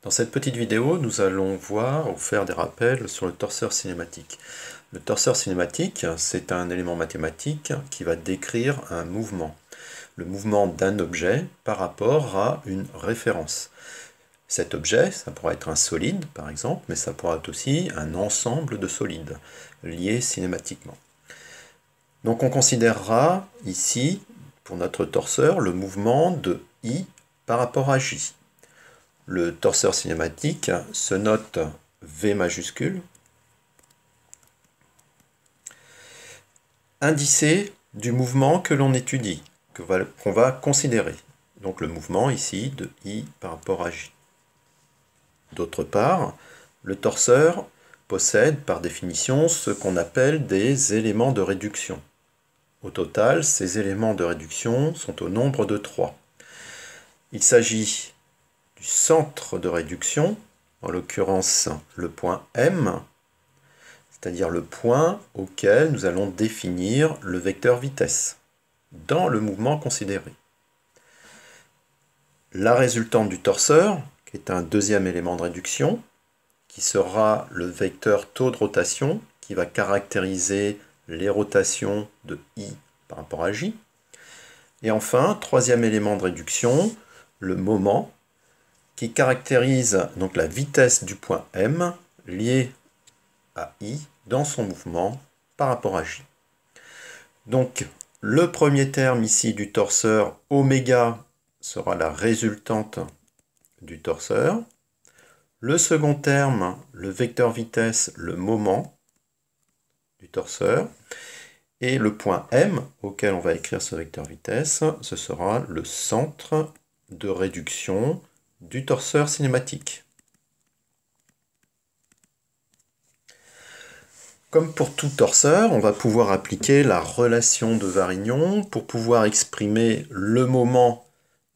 Dans cette petite vidéo, nous allons voir ou faire des rappels sur le torseur cinématique. Le torseur cinématique, c'est un élément mathématique qui va décrire un mouvement. Le mouvement d'un objet par rapport à une référence. Cet objet, ça pourra être un solide par exemple, mais ça pourra être aussi un ensemble de solides liés cinématiquement. Donc on considérera ici, pour notre torseur, le mouvement de I par rapport à J. Le torseur cinématique se note V majuscule, indicé du mouvement que l'on étudie, qu'on va considérer. Donc le mouvement ici de I par rapport à J. D'autre part, le torseur possède par définition ce qu'on appelle des éléments de réduction. Au total, ces éléments de réduction sont au nombre de 3. Il s'agit du centre de réduction, en l'occurrence le point M, c'est-à-dire le point auquel nous allons définir le vecteur vitesse dans le mouvement considéré. La résultante du torseur, qui est un deuxième élément de réduction, qui sera le vecteur taux de rotation, qui va caractériser les rotations de I par rapport à J. Et enfin, troisième élément de réduction, le moment, qui caractérise donc la vitesse du point M liée à I dans son mouvement par rapport à J. Donc, le premier terme ici du torseur, oméga, sera la résultante du torseur. Le second terme, le vecteur vitesse, le moment du torseur. Et le point M, auquel on va écrire ce vecteur vitesse, ce sera le centre de réduction du torseur cinématique. Comme pour tout torseur, on va pouvoir appliquer la relation de Varignon pour pouvoir exprimer le moment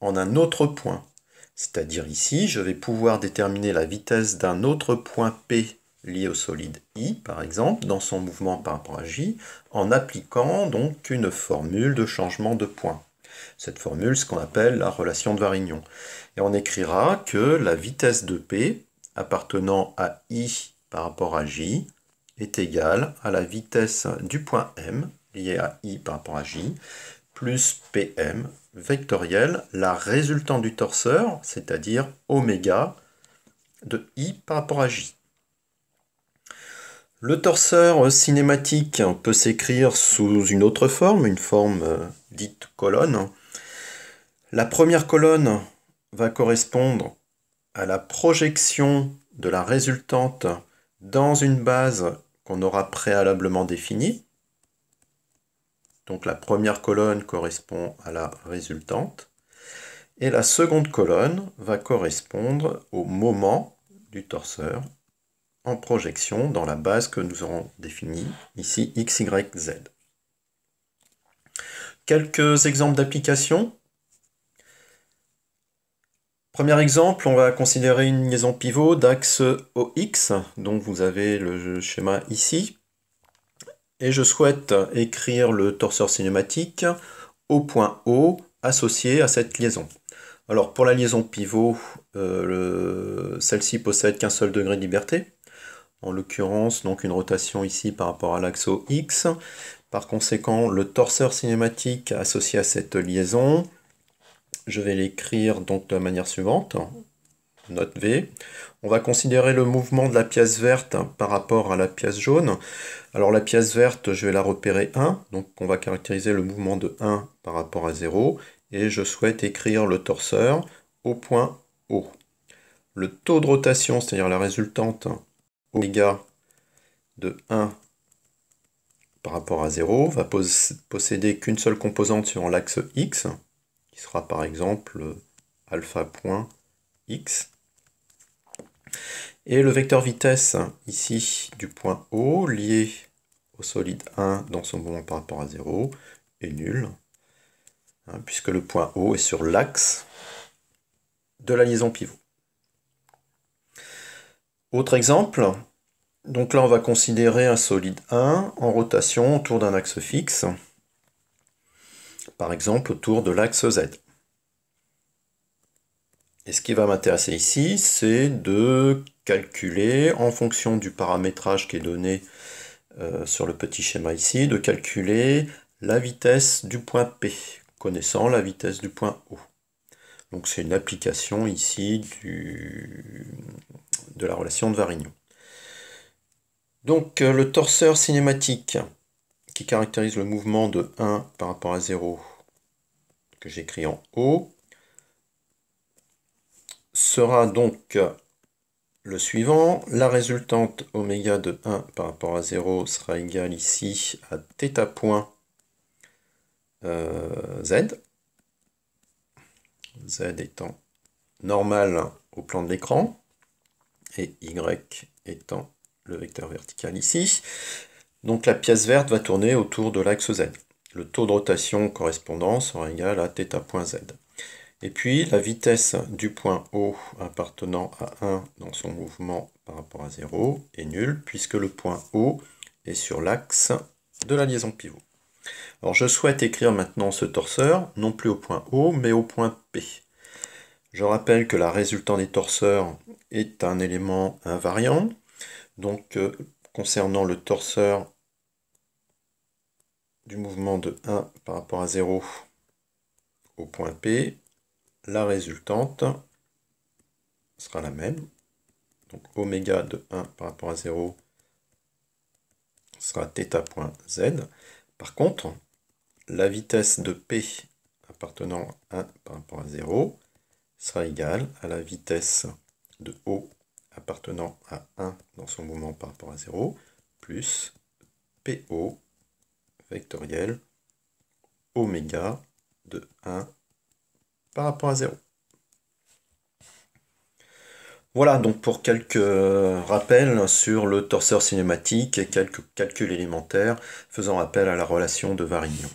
en un autre point. C'est-à-dire ici, je vais pouvoir déterminer la vitesse d'un autre point P lié au solide I, par exemple, dans son mouvement par rapport à J, en appliquant donc une formule de changement de point. Cette formule, ce qu'on appelle la relation de Varignon. Et on écrira que la vitesse de P, appartenant à I par rapport à J, est égale à la vitesse du point M, liée à I par rapport à J, plus Pm, vectoriel, la résultante du torseur, c'est-à-dire oméga de I par rapport à J. Le torseur cinématique peut s'écrire sous une autre forme, une forme dite colonne. La première colonne va correspondre à la projection de la résultante dans une base qu'on aura préalablement définie. Donc la première colonne correspond à la résultante. Et la seconde colonne va correspondre au moment du torseur en projection dans la base que nous aurons définie, ici x, y, z. Quelques exemples d'application. Premier exemple, on va considérer une liaison pivot d'axe OX, donc vous avez le schéma ici, et je souhaite écrire le torseur cinématique au point O associé à cette liaison. Alors pour la liaison pivot, celle-ci possède qu'un seul degré de liberté, en l'occurrence donc une rotation ici par rapport à l'axe X. Par conséquent, le torseur cinématique associé à cette liaison, je vais l'écrire donc de la manière suivante, note V. On va considérer le mouvement de la pièce verte par rapport à la pièce jaune. Alors la pièce verte, je vais la repérer 1, donc on va caractériser le mouvement de 1 par rapport à 0, et je souhaite écrire le torseur au point O. Le taux de rotation, c'est-à-dire la résultante oméga de 1 par rapport à 0, va posséder qu'une seule composante sur l'axe X, qui sera par exemple alpha point X. Et le vecteur vitesse, ici, du point O, lié au solide 1 dans son mouvement par rapport à 0, est nul, puisque le point O est sur l'axe de la liaison pivot. Autre exemple, donc là on va considérer un solide 1 en rotation autour d'un axe fixe, par exemple autour de l'axe Z. Et ce qui va m'intéresser ici, c'est de calculer, en fonction du paramétrage qui est donné sur le petit schéma ici, de calculer la vitesse du point P, connaissant la vitesse du point O. Donc c'est une application ici de la relation de Varignon. Donc le torseur cinématique qui caractérise le mouvement de 1 par rapport à 0, que j'écris en haut, sera donc le suivant. La résultante oméga de 1 par rapport à 0 sera égale ici à θ point z. Z étant normal au plan de l'écran et y étant le vecteur vertical ici. Donc la pièce verte va tourner autour de l'axe z. Le taux de rotation correspondant sera égal à θ point z. Et puis la vitesse du point O appartenant à 1 dans son mouvement par rapport à 0 est nulle, puisque le point O est sur l'axe de la liaison pivot. Alors je souhaite écrire maintenant ce torseur, non plus au point O, mais au point P. Je rappelle que la résultante des torseurs est un élément invariant. Donc concernant le torseur du mouvement de 1 par rapport à 0 au point P, la résultante sera la même. Donc oméga de 1 par rapport à 0 sera θ point z. Par contre, la vitesse de P appartenant à 1 par rapport à 0 sera égale à la vitesse de O appartenant à 1 dans son mouvement par rapport à 0, plus PO vectoriel oméga de 1 par rapport à 0. Voilà donc pour quelques rappels sur le torseur cinématique et quelques calculs élémentaires faisant appel à la relation de Varignon.